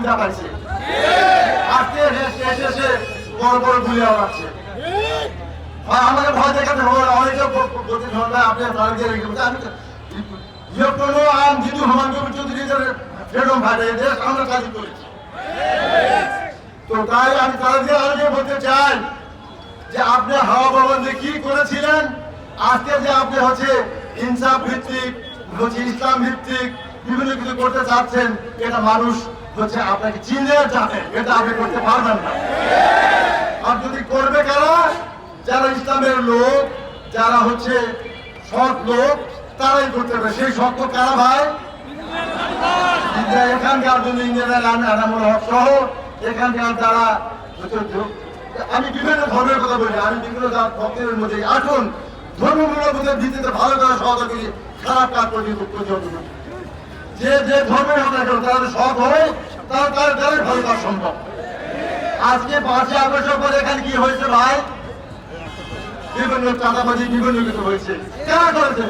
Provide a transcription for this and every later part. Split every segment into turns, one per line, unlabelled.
সুবিধা পাইছে। আজকে এসে বড় বড় গুলি আওয়াচ্ছে, আমাকে ভয় দেখাতে হবে। অনেকে বলতে ভাই আপনি তারা দিয়ে রেখে আমি কোনো আম জিতু হুমান কবির চৌধুরীদের ফ্রিডম ফাইটার দেশ আমরা কাজই করেছি। তো তাই আমি তারা দিয়ে আগে বলতে চাই যে আপনি হাওয়া ভবনে কি করেছিলেন, আজকে যে আপনি হচ্ছে ইনসাফ ভিত্তিক হচ্ছে ইসলাম ভিত্তিক বিভিন্ন কিছু করতে চাচ্ছেন, এটা মানুষ হচ্ছে আপনাকে চিনে জানে, এটা আপনি করতে পারবেন না। আর যদি করবে কারা, যারা ইসলামের লোক, যারা হচ্ছে সৎ লোক, তারাই করতে পারে। সেই সৎ লোক কারা ভাই? এখানকার জন্য ইঞ্জিনিয়ার আনামুল হক সহ এখানকার যারা আমি বিভিন্ন ধর্মের কথা বলি, আমি বিভিন্ন ভক্তের মধ্যে আসুন ধর্মমূলক ভিত্তিতে ভালো করে সহযোগিতা করি, খারাপ কাজ প্রতিহত করি। যে যে ধর্মের হোক না কেন তারা সৎ হয়, তাদের ভালো কাজ সম্ভব। আজকে 5ই আগস্টের পরে এখানে কি হয়েছে ভাই? বিভিন্ন চাঁদাবাজি বিভিন্ন কিছু হয়েছে, কারা করেছে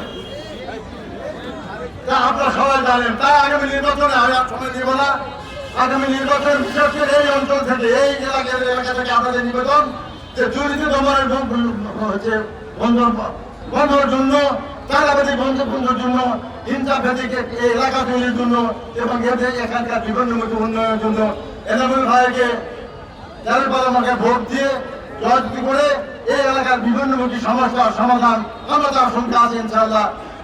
তা আপনারা সবাই জানেন। তাই আগামী নির্বাচনে আমি আর সময় দিব না, আগামী নির্বাচন বিশেষ করে এই অঞ্চল থেকে এই এলাকা থেকে আপনাদের নিবেদন যে দুর্নীতি দমনের হচ্ছে বন্ধের জন্য, চাঁদাবাজি বন্ধের জন্য, হিংসা ভেদিকে এই এলাকা তৈরির জন্য এবং এদের এখানকার বিভিন্ন উন্নয়নের জন্য এনামুল ভাইকে যাদের আমাকে ভোট দিয়ে জয়যুক্তি করে এই এলাকার বিভিন্নমুখী সমস্যার সমাধান আমরা তার সঙ্গে আছি ইনশাআল্লাহ।